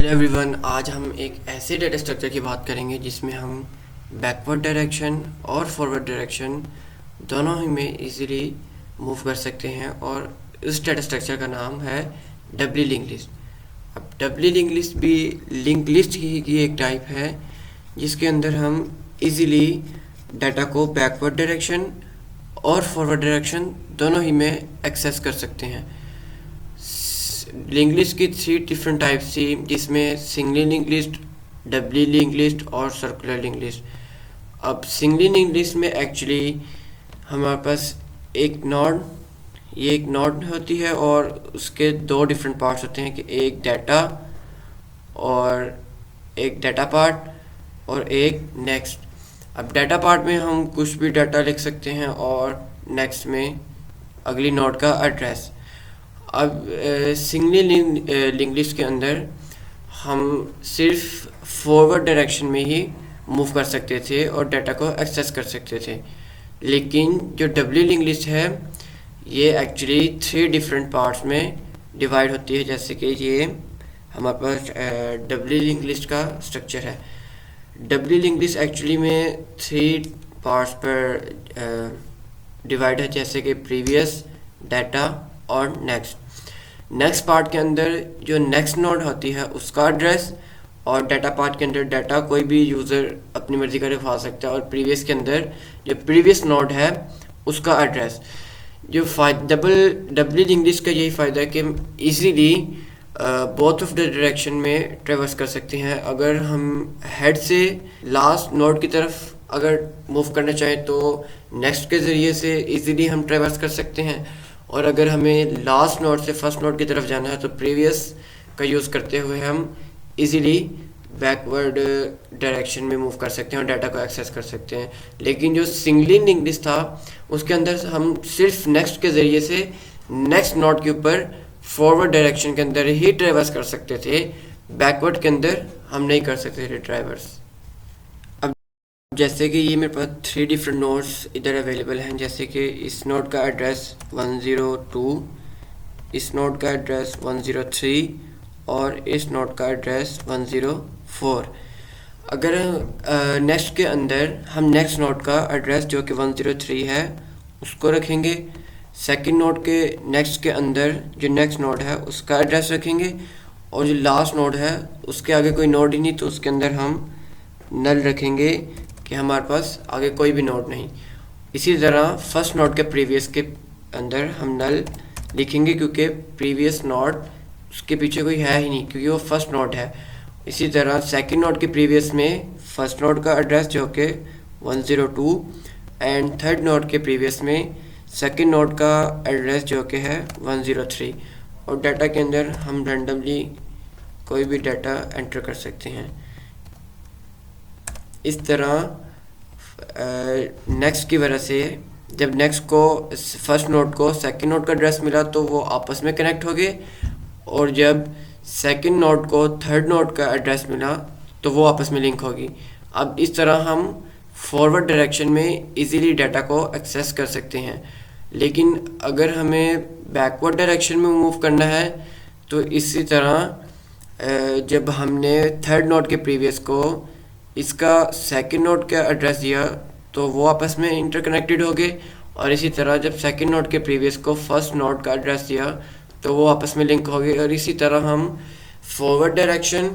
Hello everyone, आज हम एक ऐसे डेटा स्ट्रक्चर की बात करेंगे जिसमें हम बैकवर्ड डायरेक्शन और फॉरवर्ड डायरेक्शन दोनों ही में इजीली मूव कर सकते हैं। और इस डेटा स्ट्रक्चर का नाम है डब्ली लिंक लिस्ट। अब डब्ली लिंक लिस्ट भी लिंक लिस्ट की एक टाइप है जिसके अंदर हम इजीली डाटा को बैकवर्ड डायरेक्शन और फॉरवर्ड डायरेक्शन दोनों ही में एक्सेस कर सकते हैं। लिंक लिस्ट की 3 डिफरेंट टाइप्स थी, जिसमें singly link list, doubly link list और सर्कुलर लिंक लिस्ट। अब सिंगली लिंक लिस्ट में एक्चुअली हमारे पास एक नोड होती है और उसके 2 डिफरेंट पार्ट्स होते हैं कि एक डाटा और एक डाटा पार्ट और एक नेक्स्ट। अब डाटा पार्ट में हम कुछ भी डाटा लिख सकते हैं और नेक्स्ट में अगली नोड का एड्रेस। अब सिंगली लिंक लिस्ट के अंदर हम सिर्फ फॉरवर्ड डायरेक्शन में ही मूव कर सकते थे और डाटा को एक्सेस कर सकते थे। लेकिन जो डबली लिंक लिस्ट है ये एक्चुअली 3 डिफरेंट पार्ट्स में डिवाइड होती है। जैसे कि ये हमारे पास डबली लिंक लिस्ट का स्ट्रक्चर है। डबली लिंक लिस्ट एक्चुअली में 3 पार्ट्स पर डिवाइड है, जैसे कि प्रीवियस, डाटा और नेक्स्ट पार्ट के अंदर जो नेक्स्ट नोड होती है उसका एड्रेस, और डाटा पार्ट के अंदर डाटा कोई भी यूज़र अपनी मर्जी का लिखवा सकता है, और प्रीवियस के अंदर जो प्रीवियस नोड है उसका एड्रेस। जो डबली लिंक लिस्ट का यही फ़ायदा है कि easily both of the direction में ट्रेवर्स कर सकते हैं। अगर हम हेड से लास्ट नोड की तरफ अगर मूव करना चाहें तो नेक्स्ट के ज़रिए से इजीली हम ट्रेवर्स कर सकते हैं, और अगर हमें लास्ट नोड से फर्स्ट नोड की तरफ जाना है तो प्रीवियस का यूज़ करते हुए हम इजीली बैकवर्ड डायरेक्शन में मूव कर सकते हैं और डाटा को एक्सेस कर सकते हैं। लेकिन जो सिंगली लिंक लिस्ट था उसके अंदर हम सिर्फ नेक्स्ट के ज़रिए से नेक्स्ट नोड के ऊपर फॉरवर्ड डायरेक्शन के अंदर ही ट्रेवर्स कर सकते थे, बैकवर्ड के अंदर हम नहीं कर सकते थे ट्रेवर्स। जैसे कि ये मेरे पास 3 डिफरेंट नोड्स इधर अवेलेबल हैं, जैसे कि इस नोड का एड्रेस 102, इस नोड का एड्रेस 103 और इस नोड का एड्रेस 104। अगर नेक्स्ट के अंदर हम नेक्स्ट नोड का एड्रेस जो कि 103 है उसको रखेंगे, सेकंड नोड के नेक्स्ट के अंदर जो नेक्स्ट नोड है उसका एड्रेस रखेंगे, और जो लास्ट नोड है उसके आगे कोई नोड ही नहीं तो उसके अंदर हम नल रखेंगे कि हमारे पास आगे कोई भी नोड नहीं। इसी तरह फर्स्ट नोड के प्रीवियस के अंदर हम नल लिखेंगे क्योंकि प्रीवियस नोड उसके पीछे कोई है ही नहीं क्योंकि वो फर्स्ट नोड है। इसी तरह सेकंड नोड के प्रीवियस में फर्स्ट नोड का एड्रेस जो कि 102 एंड थर्ड नोड के प्रीवियस में सेकंड नोड का एड्रेस जो कि है 103, और डाटा के अंदर हम रैंडमली कोई भी डाटा एंटर कर सकते हैं। इस तरह नेक्स्ट की वजह से जब नेक्स्ट को फर्स्ट नोड को सेकंड नोड का एड्रेस मिला तो वो आपस में कनेक्ट हो गए, और जब सेकंड नोड को थर्ड नोड का एड्रेस मिला तो वो आपस में लिंक होगी। अब इस तरह हम फॉरवर्ड डायरेक्शन में इजीली डाटा को एक्सेस कर सकते हैं। लेकिन अगर हमें बैकवर्ड डायरेक्शन में मूव करना है तो इसी तरह जब हमने थर्ड नोड के प्रीवियस को इसका सेकंड नोड का एड्रेस दिया तो वो आपस में इंटरकनेक्टेड हो गए, और इसी तरह जब सेकंड नोड के प्रीवियस को फर्स्ट नोड का एड्रेस दिया तो वो आपस में लिंक हो गए, और इसी तरह हम फॉरवर्ड डायरेक्शन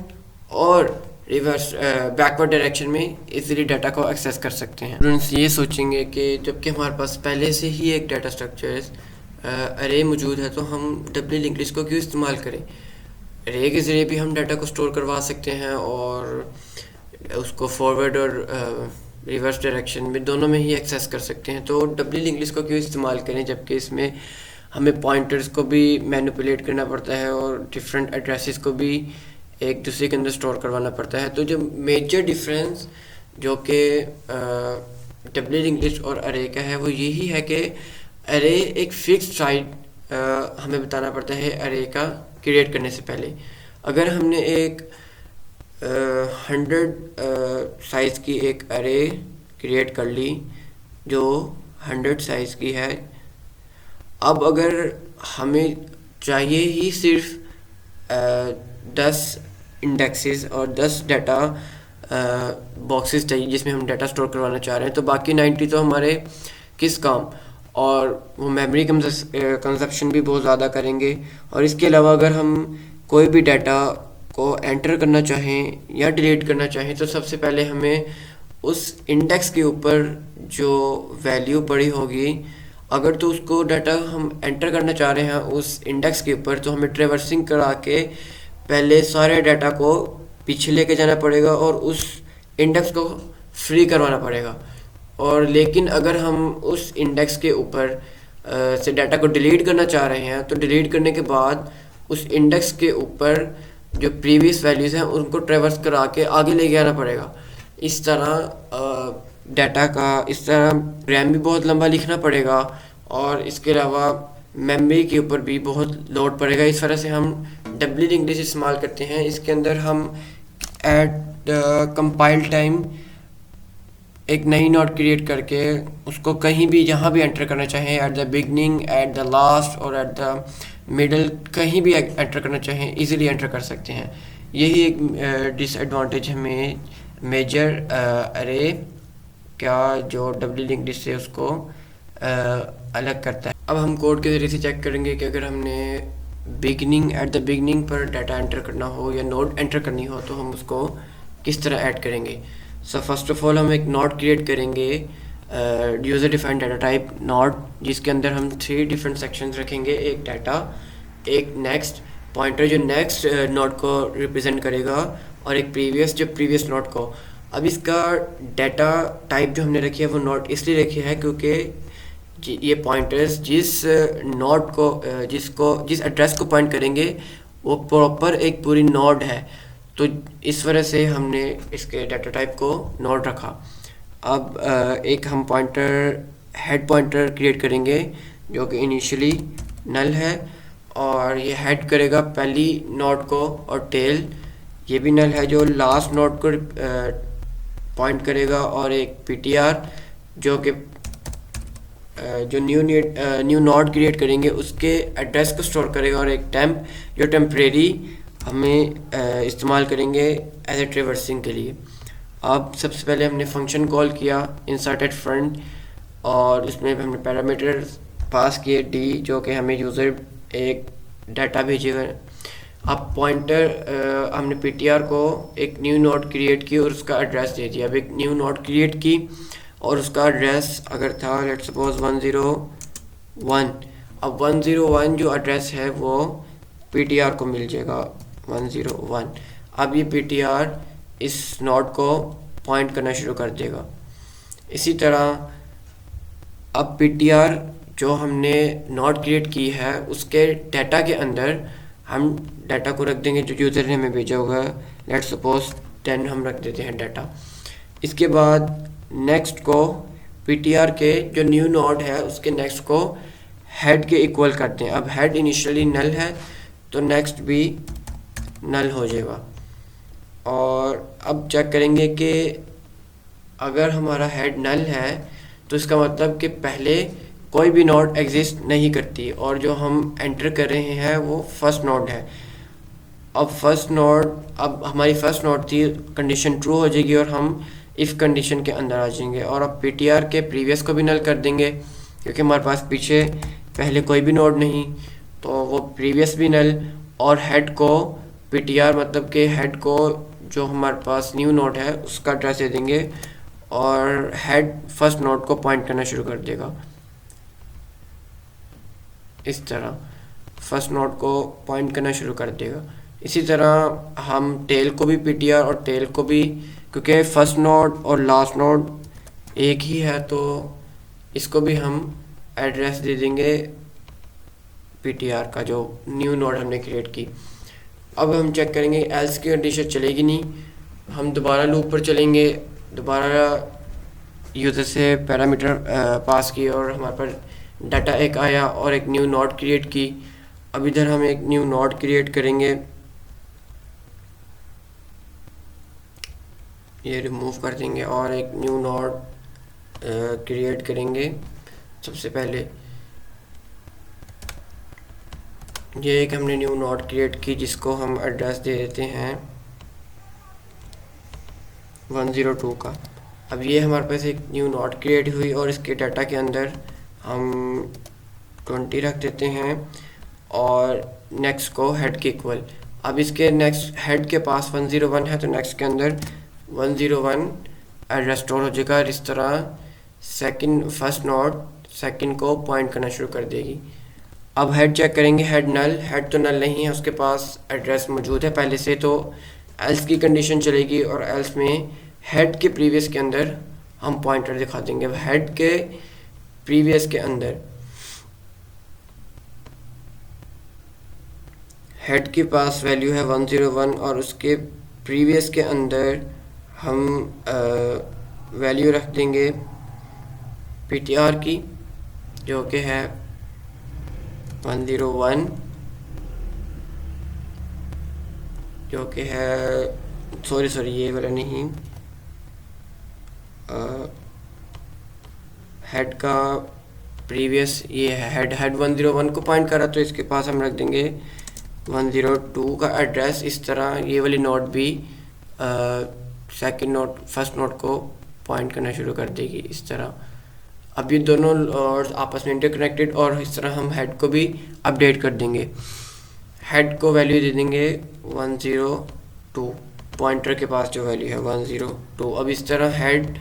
और रिवर्स बैकवर्ड डायरेक्शन में इजीली डाटा को एक्सेस कर सकते हैं। स्टूडेंट्स ये सोचेंगे कि जबकि हमारे पास पहले से ही एक डाटा स्ट्रक्चर अरे मौजूद है तो हम डबली लिंक लिस्ट को क्यों इस्तेमाल करें। अरे के ज़रिए भी हम डाटा को स्टोर करवा सकते हैं और उसको फॉरवर्ड और रिवर्स डायरेक्शन में दोनों में ही एक्सेस कर सकते हैं। तो डबली लिंक लिस्ट को क्यों इस्तेमाल करें जबकि इसमें हमें पॉइंटर्स को भी मैनिपुलेट करना पड़ता है और डिफरेंट एड्रेसेस को भी एक दूसरे के अंदर स्टोर करवाना पड़ता है। तो जो मेजर डिफरेंस जो कि डबली लिंक लिस्ट और अरे का है वो यही है कि अरे एक फिक्स्ड साइज हमें बताना पड़ता है अरे का क्रिएट करने से पहले। अगर हमने एक 100 साइज़ की एक अरे क्रिएट कर ली जो 100 साइज़ की है, अब अगर हमें चाहिए ही सिर्फ 10 इंडेक्सेस और 10 डाटा बॉक्सेस चाहिए जिसमें हम डाटा स्टोर करवाना चाह रहे हैं। तो बाकी 90 तो हमारे किस काम, और वो मेमोरी कंजप्शन भी बहुत ज़्यादा करेंगे। और इसके अलावा अगर हम कोई भी डाटा को एंटर करना चाहें या डिलीट करना चाहें तो सबसे पहले हमें उस इंडेक्स के ऊपर जो वैल्यू पड़ी होगी, अगर तो उसको डाटा हम एंटर करना चाह रहे हैं उस इंडेक्स के ऊपर, तो हमें ट्रेवर्सिंग करा के पहले सारे डाटा को पीछे लेके जाना पड़ेगा और उस इंडेक्स को फ्री करवाना पड़ेगा। और लेकिन अगर हम उस इंडेक्स के ऊपर से डाटा को डिलीट करना चाह रहे हैं तो डिलीट करने के बाद उस इंडेक्स के ऊपर जो प्रीवियस वैल्यूज़ हैं उनको ट्रेवर्स करा के आगे लेके आना पड़ेगा। इस तरह डाटा का इस तरह रैम भी बहुत लंबा लिखना पड़ेगा और इसके अलावा मेमोरी के ऊपर भी बहुत लोड पड़ेगा। इस तरह से हम डब्ल्यू इंग्लिश इस्तेमाल करते हैं। इसके अंदर हम एट कंपाइल टाइम एक नई नोट क्रिएट करके उसको कहीं भी जहाँ भी एंटर करना चाहें, at the beginning, at the last और एट द मिडल, कहीं भी एंटर करना चाहें इजीली एंटर कर सकते हैं। यही एक डिसएडवांटेज हमें मेजर अरे क्या जो डब्ल्यू लिंक लिस्ट से उसको अलग करता है। अब हम कोड के ज़रिए से चेक करेंगे कि अगर हमने बिगनिंग एट द बिगनिंग पर डाटा एंटर करना हो या नोट एंटर करनी हो तो हम उसको किस तरह ऐड करेंगे। सो फर्स्ट ऑफ ऑल हम एक नोट क्रिएट करेंगे user defined data type note, जिसके अंदर हम 3 डिफरेंट सेक्शंस रखेंगे, एक डाटा, एक नेक्स्ट पॉइंटर जो नेक्स्ट नोट को रिप्रेजेंट करेगा और एक प्रीवियस जो प्रीवियस नोट को। अब इसका डाटा टाइप जो हमने रखी है वो नोट इसलिए रखी है क्योंकि ये पॉइंटर्स जिस नोड को जिस एड्रेस को पॉइंट करेंगे वो प्रॉपर एक पूरी नोड है, तो इस वजह से हमने इसके डाटा टाइप को नोड रखा। अब एक हम पॉइंटर हेड पॉइंटर क्रिएट करेंगे जो कि इनिशियली नल है और ये हेड करेगा पहली नोड को, और टेल ये भी नल है जो लास्ट नोड को पॉइंट करेगा, और एक पीटीआर जो कि जो न्यू नोड क्रिएट करेंगे उसके एड्रेस को स्टोर करेगा, और एक टेम्प जो टेम्परेरी हमें इस्तेमाल करेंगे एज ए ट्रेवर्सिंग के लिए। अब सबसे पहले हमने फंक्शन कॉल किया इंसर्टेड फ्रंट और इसमें हमने पैरामीटर पास किए डी जो कि हमें यूज़र एक डाटा भेजेगा। अब पॉइंटर हमने पीटीआर को एक न्यू नोड क्रिएट की और उसका एड्रेस दे दिया। अब एक न्यू नोड क्रिएट की और उसका एड्रेस अगर था लेट्स सपोज 101, अब 101 जो एड्रेस है वो पीटीआर को मिल जाएगा 101। अब ये पीटीआर इस नोड को पॉइंट करना शुरू कर देगा। इसी तरह अब पीटीआर जो हमने नोड क्रिएट की है उसके डाटा के अंदर हम डाटा को रख देंगे जो यूज़र ने हमें भेजा होगा, लेट्स सपोज 10 हम रख देते हैं डाटा। इसके बाद नेक्स्ट को पीटीआर के जो न्यू नोड है उसके नेक्स्ट को हेड के इक्वल करते हैं। अब हेड इनिशियली नल है तो नेक्स्ट भी नल हो जाएगा। और अब चेक करेंगे कि अगर हमारा हेड नल है तो इसका मतलब कि पहले कोई भी नोड एग्जिस्ट नहीं करती और जो हम एंटर कर रहे हैं वो फर्स्ट नोड है। अब हमारी फर्स्ट नोड थी, कंडीशन ट्रू हो जाएगी और हम इफ़ कंडीशन के अंदर आ जाएंगे। और अब पीटीआर के प्रीवियस को भी नल कर देंगे क्योंकि हमारे पास पीछे पहले कोई भी नोड नहीं, तो वो प्रीवियस भी नल। और हेड को पीटीआर मतलब कि हेड को जो हमारे पास न्यू नोड है उसका एड्रेस दे देंगे और हेड फर्स्ट नोड को पॉइंट करना शुरू कर देगा। इस तरह फर्स्ट नोड को पॉइंट करना शुरू कर देगा। इसी तरह हम टेल को भी पीटीआर और टेल को भी, क्योंकि फर्स्ट नोड और लास्ट नोड एक ही है तो इसको भी हम एड्रेस दे देंगे पीटीआर का जो न्यू नोड हमने क्रिएट की। अब हम चेक करेंगे एल्स की कंडीशन चलेगी नहीं, हम दोबारा लूप पर चलेंगे, दोबारा यूज़र से पैरामीटर पास किए और हमारे पास डाटा एक आया और एक न्यू नोड क्रिएट की। अब इधर हम एक न्यू नोड क्रिएट करेंगे, ये रिमूव कर देंगे और एक न्यू नोड क्रिएट करेंगे। सबसे पहले ये एक हमने न्यू नोड क्रिएट की जिसको हम एड्रेस दे देते हैं 102 का। अब ये हमारे पास एक न्यू नोड क्रिएट हुई और इसके डाटा के अंदर हम 20 रख देते हैं और नेक्स्ट को हेड के इक्वल। अब इसके नेक्स्ट हेड के पास 101 है तो नेक्स्ट के अंदर 101 एड्रेस स्टोर हो जाएगा। इस तरह सेकंड फर्स्ट नोड सेकंड को पॉइंट करना शुरू कर देगी। अब हेड चेक करेंगे, हेड नल, हेड तो नल नहीं है, उसके पास एड्रेस मौजूद है पहले से, तो एल्स की कंडीशन चलेगी और एल्स में हेड के प्रीवियस के अंदर हम पॉइंटर दिखा देंगे। हेड के प्रीवियस के अंदर हेड के पास वैल्यू है 101 और उसके प्रीवियस के अंदर हम वैल्यू रख देंगे पीटीआर की, जो कि है 101, जो कि है सॉरी ये वाला नहीं, हेड का प्रीवियस ये है, हेड 101 को पॉइंट कर रहा तो इसके पास हम रख देंगे 102 का एड्रेस। इस तरह ये वाली नोट भी सेकंड नोट फर्स्ट नोट को पॉइंट करना शुरू कर देगी इस तरह। अब ये दोनों नोड्स आपस में इंटरकनेक्टेड और इस तरह हम हेड को भी अपडेट कर देंगे। हेड को वैल्यू दे देंगे 102, पॉइंटर के पास जो वैल्यू है 102। अब इस तरह हेड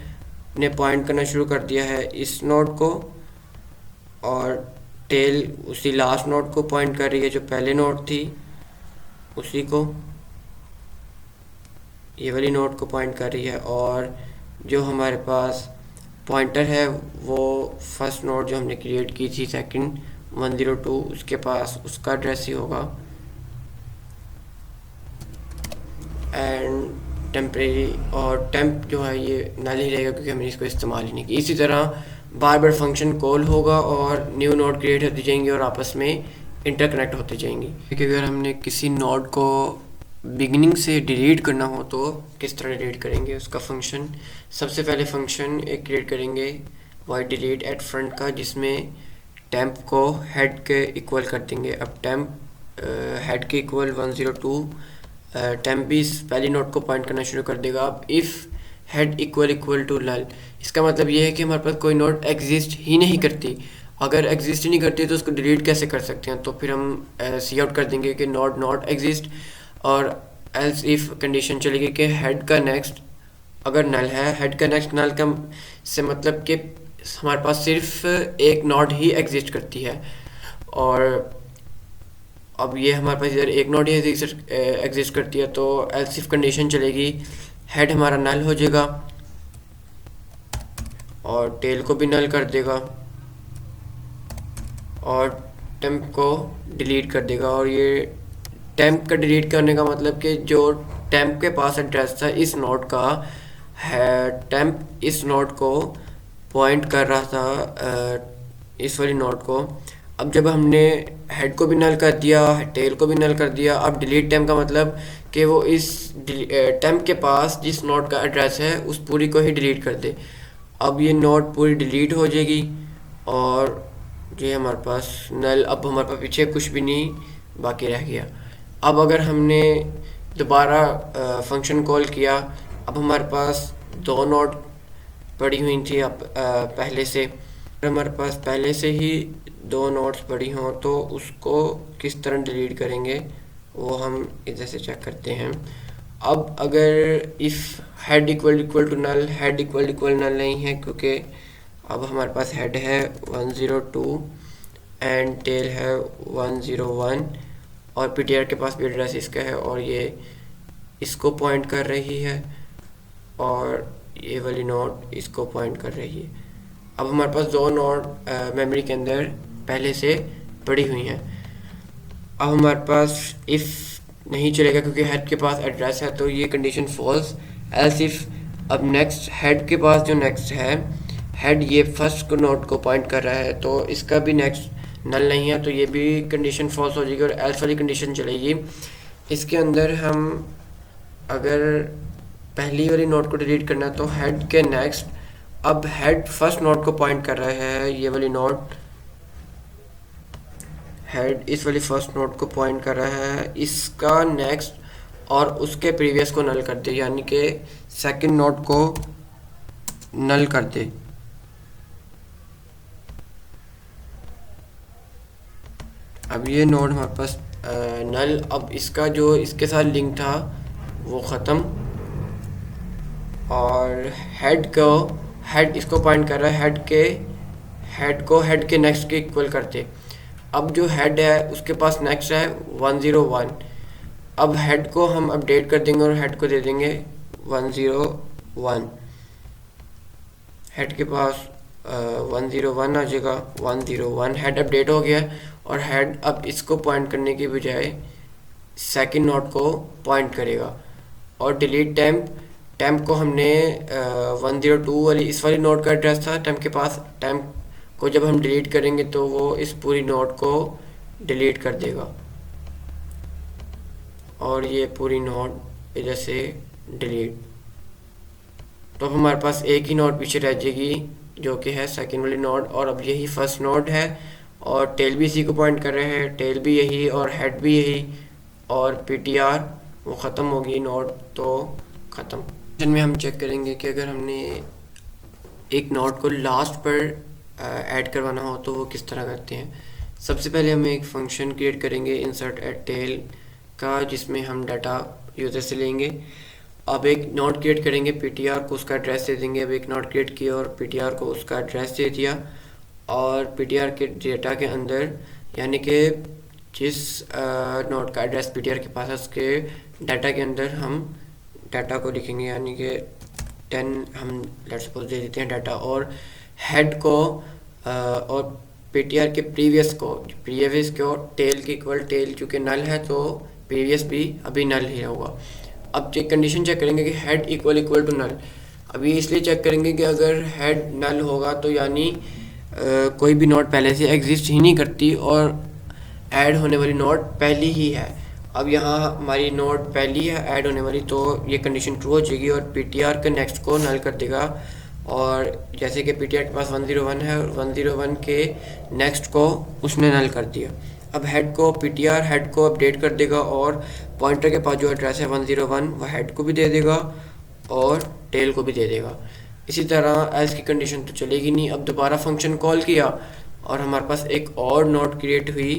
ने पॉइंट करना शुरू कर दिया है इस नोड को और टेल उसी लास्ट नोड को पॉइंट कर रही है जो पहले नोड थी, उसी को ये वाली नोड को पॉइंट कर रही है। और जो हमारे पास पॉइंटर है वो फर्स्ट नोड जो हमने क्रिएट की थी सेकंड 102, उसके पास उसका एड्रेस ही होगा। एंड टेम्परेरी और टेम्प जो है ये नल ही रहेगा क्योंकि हमने इसको इस्तेमाल ही नहीं किया। इसी तरह बार बार फंक्शन कॉल होगा और न्यू नोड क्रिएट होती जाएंगी और आपस में इंटरकनेक्ट होती जाएंगी। क्योंकि अगर हमने किसी नोड को बिगिनिंग से डिलीट करना हो तो किस तरह डिलीट करेंगे उसका फंक्शन, सबसे पहले फंक्शन एक क्रिएट करेंगे वाइड डिलीट एट फ्रंट का, जिसमें टेम्प को हेड के इक्वल कर देंगे। अब टेम्प हेड के इक्वल 102, टेम्प भी इस पहली नोड को पॉइंट करना शुरू कर देगा। अब if head equal to null, इसका मतलब ये है कि हमारे पास कोई नोड एग्जिस्ट ही नहीं करती। अगर एग्जिस्ट ही नहीं करती तो उसको डिलीट कैसे कर सकते हैं, तो फिर हम सी आउट कर देंगे कि नोड नॉट एग्जिस्ट। और एल्स इफ कंडीशन चलेगी कि हेड का नेक्स्ट अगर नल है, हेड का नेक्स्ट नल का से मतलब कि हमारे पास सिर्फ एक नोड ही एग्जिस्ट करती है। और अब ये हमारे पास इधर एक नोड ही एग्जिस्ट करती है, तो एल्स इफ कंडीशन चलेगी, हेड हमारा नल हो जाएगा और टेल को भी नल कर देगा और टेम्प को डिलीट कर देगा। और ये टेम्प का डिलीट करने का मतलब कि जो टेम्प के पास एड्रेस था इस नोड का है, टेम्प इस नोड को पॉइंट कर रहा था इस वाली नोड को। अब जब हमने हेड को भी नल कर दिया, टेल को भी नल कर दिया, अब डिलीट टेम्प का मतलब कि वो इस टेम्प के पास जिस नोड का एड्रेस है उस पूरी को ही डिलीट कर दे। अब ये नोड पूरी डिलीट हो जाएगी और ये हमारे पास नल, अब हमारे पास पीछे कुछ भी नहीं बाकी रह गया। अब अगर हमने दोबारा फंक्शन कॉल किया, अब हमारे पास दो नोड पड़ी हुई थी अब पहले से, हमारे पास पहले से ही दो नोड्स पड़ी हों तो उसको किस तरह डिलीट करेंगे वो हम इधर से चेक करते हैं। अब अगर if head equal to null, head equal null नहीं है क्योंकि अब हमारे पास हेड है 102 एंड टेल है 101 और पीटीआर के पास भी एड्रेस इसका है और ये इसको पॉइंट कर रही है और ये वाली नोड इसको पॉइंट कर रही है। अब हमारे पास दो नोड मेमोरी के अंदर पहले से पड़ी हुई हैं। अब हमारे पास इफ़ नहीं चलेगा क्योंकि हेड के पास एड्रेस है, तो ये कंडीशन फॉल्स। एल्स इफ अब नेक्स्ट हेड के पास जो नेक्स्ट है, हेड ये फर्स्ट को नोड को पॉइंट कर रहा है तो इसका भी नेक्स्ट नल नहीं है, तो ये भी कंडीशन फॉल्स हो जाएगी और एल्स वाली कंडीशन चलेगी। इसके अंदर हम अगर पहली वाली नोड को डिलीट करना है तो हेड के नेक्स्ट, अब हेड फर्स्ट नोड को पॉइंट कर रहा है, ये वाली नोड हेड इस वाली फर्स्ट नोड को पॉइंट कर रहा है, इसका नेक्स्ट और उसके प्रीवियस को नल कर दे, यानी कि सेकंड नोड को नल कर दे। अब ये नोड हमारे पास नल, अब इसका जो इसके साथ लिंक था वो ख़त्म, और हेड इसको पॉइंट कर रहा है, हेड के नेक्स्ट के इक्वल करते। अब जो हेड है उसके पास नेक्स्ट है 101। अब हेड को हम अपडेट कर देंगे और हेड को दे देंगे 101। हेड के पास 101 आ जाएगा, 101 हेड अपडेट हो गया। और हेड अब इसको पॉइंट करने की बजाय सेकंड नोड को पॉइंट करेगा। और डिलीट टेम्प को हमने 102 वाली इस वाली नोड का एड्रेस था टेम्प के पास, टेम्प को जब हम डिलीट करेंगे तो वो इस पूरी नोड को डिलीट कर देगा और ये पूरी नोड इधर से डिलीट। तो हमारे पास एक ही नोड पीछे रह जाएगी जो कि है सेकंड वाली नोड, और अब यही फर्स्ट नोड है और टेल भी इसी को पॉइंट कर रहे हैं, टेल भी यही और हेड भी यही, और PTR वो ख़त्म होगी नोड, तो ख़त्म। में हम चेक करेंगे कि अगर हमने एक नोड को लास्ट पर ऐड करवाना हो तो वो किस तरह करते हैं। सबसे पहले हम एक फंक्शन क्रिएट करेंगे इंसर्ट एट टेल का, जिसमें हम डाटा यूज़र से लेंगे। अब एक नोड क्रिएट करेंगे, PTR को उसका एड्रेस दे देंगे। अब एक नोड क्रिएट किया और PTR को उसका एड्रेस दे दिया, और PTR के डेटा के अंदर, यानी कि जिस नोड का एड्रेस PTR के पास है उसके डाटा के अंदर हम डाटा को लिखेंगे, यानी कि 10 हम लेट्स सपोज दे देते हैं डाटा। और हेड को और PTR के प्रीवियस को टेल के इक्वल, टेल चूँकि नल है तो प्रीवियस भी अभी नल ही होगा। अब कंडीशन चेक करेंगे कि हेड इक्वल टू नल। अभी इसलिए चेक करेंगे कि अगर हेड नल होगा तो यानी कोई भी नोड पहले से एग्जिस्ट ही नहीं करती और ऐड होने वाली नोड पहली ही है। अब यहाँ हमारी नोड पहली है ऐड होने वाली, तो ये कंडीशन ट्रू हो जाएगी और PTR के नेक्स्ट को नल कर देगा। और जैसे कि PTR के पास 101 है और 101 के नेक्स्ट को उसने नल कर दिया। अब PTR हेड को अपडेट कर देगा और पॉइंटर के पास जो एड्रेस है 101 वह हेड को भी दे देगा और टेल को भी दे देगा। इसी तरह एल्स की कंडीशन तो चलेगी नहीं। अब दोबारा फंक्शन कॉल किया और हमारे पास एक और नोड क्रिएट हुई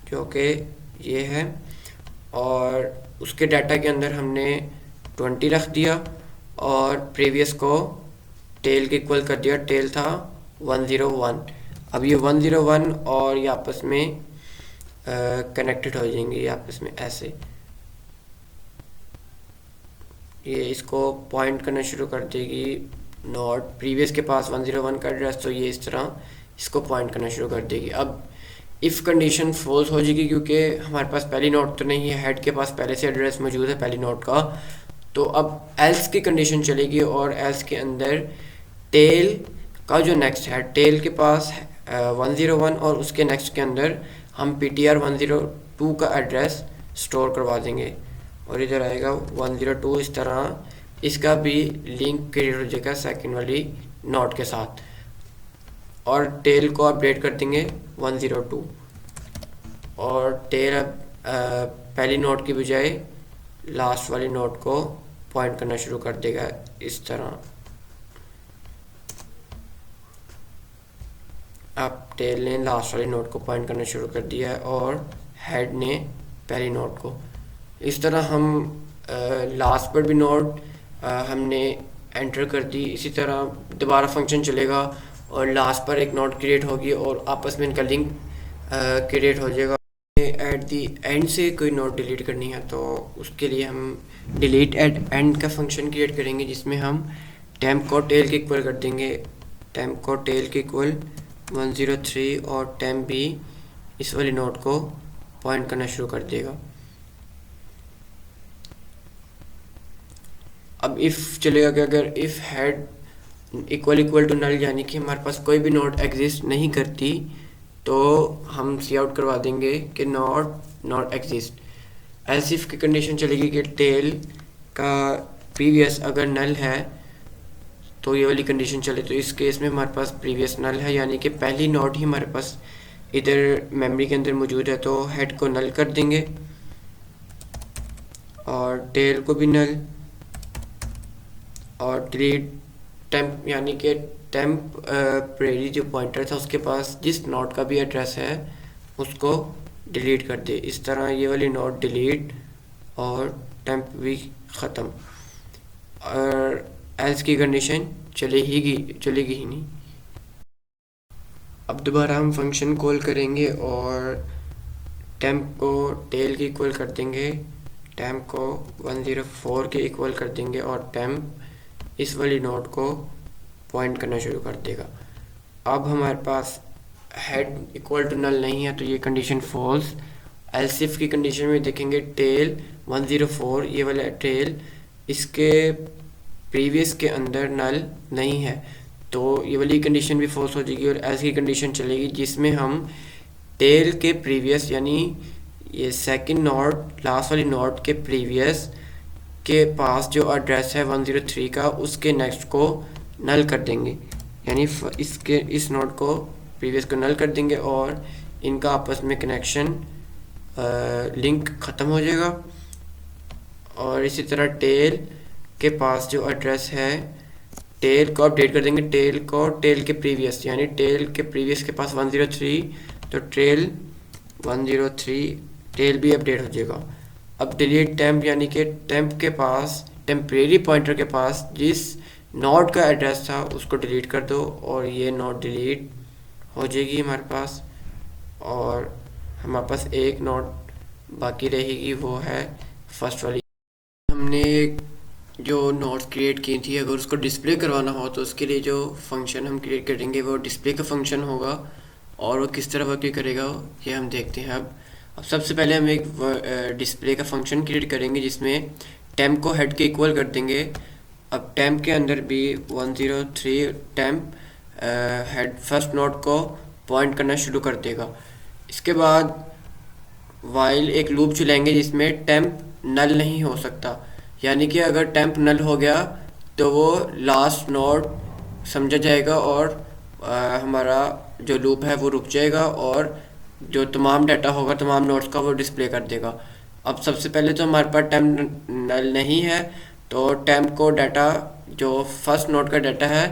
जो कि ये है, और उसके डाटा के अंदर हमने 20 रख दिया और प्रीवियस को टेल के इक्वल कर दिया। टेल था 101। अब ये 101 और ये आपस में कनेक्टेड हो जाएंगे, ये आपस में ऐसे, ये इसको पॉइंट करना शुरू कर देगी नोड प्रीवियस के पास 101 का एड्रेस, तो ये इस तरह इसको पॉइंट करना शुरू कर देगी। अब इफ़ कंडीशन फॉल्स हो जाएगी क्योंकि हमारे पास पहली नोड तो नहीं है, हेड के पास पहले से एड्रेस मौजूद है पहली नोड का। तो अब एल्स की कंडीशन चलेगी और एल्स के अंदर टेल का जो नेक्स्ट है, टेल के पास 101 और उसके नेक्स्ट के अंदर हम PTR 102 का एड्रेस स्टोर करवा देंगे और इधर आएगा 102। इस तरह इसका भी लिंक क्रिएट हो जाएगा सेकंड वाली नोड के साथ, और टेल को अपडेट कर देंगे 102 और टेल अब पहली नोड की बजाय लास्ट वाली नोड को पॉइंट करना शुरू कर देगा इस तरह। अब टेल ने लास्ट वाली नोड को पॉइंट करना शुरू कर दिया है और हेड ने पहली नोड को। इस तरह हम लास्ट पर भी नोड हमने एंटर कर दी। इसी तरह दोबारा फंक्शन चलेगा और लास्ट पर एक नोड क्रिएट होगी और आपस में इनका लिंक क्रिएट हो जाएगा। एट दी एंड से कोई नोड डिलीट करनी है तो उसके लिए हम डिलीट एट एंड का फंक्शन क्रिएट करेंगे, जिसमें हम टेम्प को टेल के इक्वल कर देंगे। टेम्प को टेल के इक्वल 103 और टेम्प भी इस वाली नोड को पॉइंट करना शुरू कर देगा। अब इफ़ चलेगा कि अगर if head equal to null, यानी कि हमारे पास कोई भी नोड एग्जिस्ट नहीं करती, तो हम सी आउट करवा देंगे कि नॉट एग्जिस्ट। एल्स इफ की कंडीशन चलेगी कि टेल का प्रीवियस अगर नल है तो ये वाली कंडीशन चले, तो इस केस में हमारे पास प्रीवियस नल है, यानी कि पहली नोड ही हमारे पास इधर मेमोरी के अंदर मौजूद है, तो हेड को नल कर देंगे और टेल को भी नल, और डिलीट टेम्प यानी कि टेम्परेरी जो पॉइंटर था उसके पास जिस नोड का भी एड्रेस है उसको डिलीट कर दे। इस तरह ये वाली नोड डिलीट और टेम्प भी ख़त्म, और एल्स की कंडीशन चलेगी ही नहीं। अब दोबारा हम फंक्शन कॉल करेंगे और टेम्प को टेल के इक्वल कर देंगे, टेम्प को 104 के इक्वल कर देंगे और टेम्प इस वाली नोड को पॉइंट करना शुरू कर देगा। अब हमारे पास हेड इक्वल टू नल नहीं है तो ये कंडीशन फॉल्स। एल्स इफ की कंडीशन में देखेंगे टेल 104, ये वाला टेल इसके प्रीवियस के अंदर नल नहीं है तो ये वाली कंडीशन भी फॉल्स हो जाएगी और एल्स की कंडीशन चलेगी जिसमें हम टेल के प्रीवियस यानी ये सेकंड नोड लास्ट वाली नोड के प्रीवियस के पास जो एड्रेस है 103 का उसके नेक्स्ट को नल कर देंगे, यानी इस नोड को प्रीवियस को नल कर देंगे और इनका आपस में कनेक्शन लिंक ख़त्म हो जाएगा। और इसी तरह टेल के पास जो एड्रेस है टेल को अपडेट कर देंगे, टेल को टेल के प्रीवियस यानी टेल के प्रीवियस के पास 103 तो टेल 103 टेल भी अपडेट हो जाएगा। अब डिलीट टेम्प यानी कि टेम्प के पास टेम्परेरी पॉइंटर के पास जिस नोड का एड्रेस था उसको डिलीट कर दो और ये नोड डिलीट हो जाएगी हमारे पास, और हमारे पास एक नोड बाकी रहेगी वो है फर्स्ट वाली। हमने जो नोड्स क्रिएट की थी अगर उसको डिस्प्ले करवाना हो तो उसके लिए जो फंक्शन हम क्रिएट करेंगे वो डिस्प्ले का फंक्शन होगा और वो किस तरह वर्क करेगा ये हम देखते हैं। अब सबसे पहले हम एक डिस्प्ले का फंक्शन क्रिएट करेंगे जिसमें टेम्प को हेड के इक्वल कर देंगे। अब टेम्प के अंदर भी 103 टेम्प हेड फर्स्ट नोड को पॉइंट करना शुरू कर देगा। इसके बाद वाइल एक लूप चलाएंगे जिसमें टेम्प नल नहीं हो सकता, यानी कि अगर टेम्प नल हो गया तो वो लास्ट नोड समझा जाएगा और हमारा जो लूप है वो रुक जाएगा और जो तमाम डाटा होगा तमाम नोड्स का वो डिस्प्ले कर देगा। अब सबसे पहले तो हमारे पास टेम्प नल नहीं है तो टेम्प को डाटा जो फर्स्ट नोड का डाटा है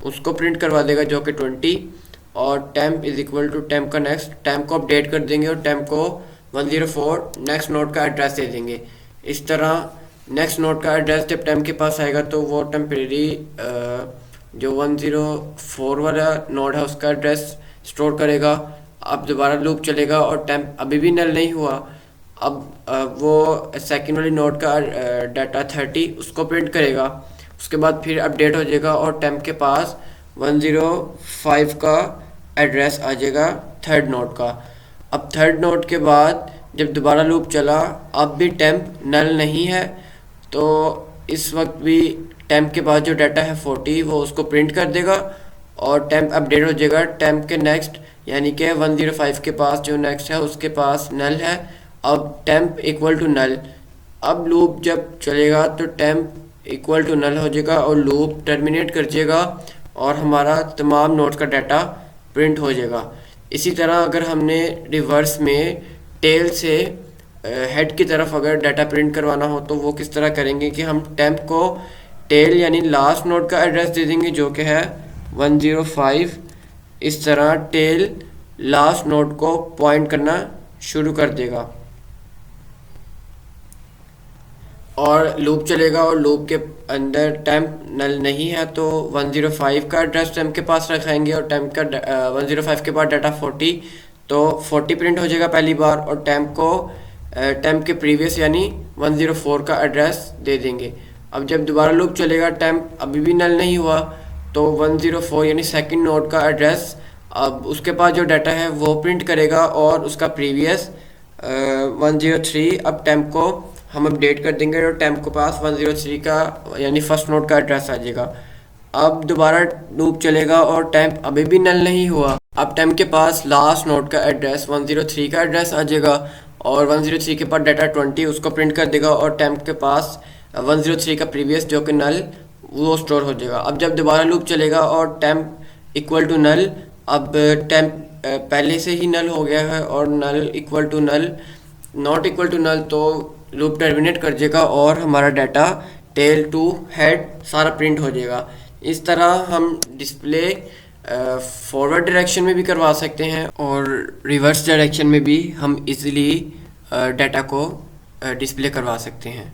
उसको प्रिंट करवा देगा जो कि 20, और temp is equal to temp का नेक्स्ट, टेम्प को अपडेट कर देंगे और टेम्प को 104 नेक्स्ट नोड का एड्रेस दे देंगे। इस तरह नेक्स्ट नोड का एड्रेस जब टेम्प के पास आएगा तो वो टेम्परेरी जो 104 वाला नोड है उसका एड्रेस स्टोर करेगा। अब दोबारा लूप चलेगा और टेम्प अभी भी नल नहीं हुआ, अब वो सेकेंड वाली नोड का डाटा 30 उसको प्रिंट करेगा। उसके बाद फिर अपडेट हो जाएगा और टेम्प के पास 105 का एड्रेस आ जाएगा थर्ड नोड का। अब थर्ड नोड के बाद जब दोबारा लूप चला अब भी टेम्प नल नहीं है तो इस वक्त भी टेम्प के पास जो डाटा है 40 वो उसको प्रिंट कर देगा और टेम्प अपडेट हो जाएगा टेम्प के नेक्स्ट, यानी कि 105 के पास जो नेक्स्ट है उसके पास नल है। अब टेम्प इक्वल टू नल, अब लूप जब चलेगा तो टेम्प इक्वल टू नल हो जाएगा और लूप टर्मिनेट कर जाएगा और हमारा तमाम नोड्स का डाटा प्रिंट हो जाएगा। इसी तरह अगर हमने रिवर्स में टेल से हेड की तरफ अगर डाटा प्रिंट करवाना हो तो वो किस तरह करेंगे कि हम टेम्प को टेल यानी लास्ट नोड का एड्रेस दे देंगे जो कि है 105। इस तरह टेल लास्ट नोड को पॉइंट करना शुरू कर देगा और लूप चलेगा और लूप के अंदर टेम्प नल नहीं है तो 105 का एड्रेस टेम्प के पास रखाएंगे और टेम्प का 105 के बाद डाटा 40 तो 40 प्रिंट हो जाएगा पहली बार और टेम्प को टेम्प के प्रीवियस यानी 104 का एड्रेस दे देंगे। अब जब दोबारा लूप चलेगा टेम्प अभी भी नल नहीं हुआ तो 104 यानी सेकंड नोड का एड्रेस अब उसके पास जो डाटा है वो प्रिंट करेगा और उसका प्रीवियस 103 अब टेम्प को हम अपडेट कर देंगे और टेम्प के पास 103 का यानी फर्स्ट नोड का एड्रेस आ जाएगा। अब दोबारा लूप चलेगा और टेम्प अभी भी नल नहीं हुआ, अब टेम्प के पास लास्ट नोड का एड्रेस 103 का एड्रेस आ जाएगा और 103 के पास डाटा 20 उसको प्रिंट कर देगा और टेम्प के पास 103 का प्रीवियस जो कि नल वो स्टोर हो जाएगा। अब जब दोबारा लूप चलेगा और टेम्प इक्वल टू नल, अब टेम्प पहले से ही नल हो गया है और null equal to null not equal to null तो लूप टर्मिनेट कर देगा और हमारा डाटा टेल टू हेड सारा प्रिंट हो जाएगा। इस तरह हम डिस्प्ले फॉरवर्ड डायरेक्शन में भी करवा सकते हैं और रिवर्स डायरेक्शन में भी हम इजीली डाटा को डिस्प्ले करवा सकते हैं।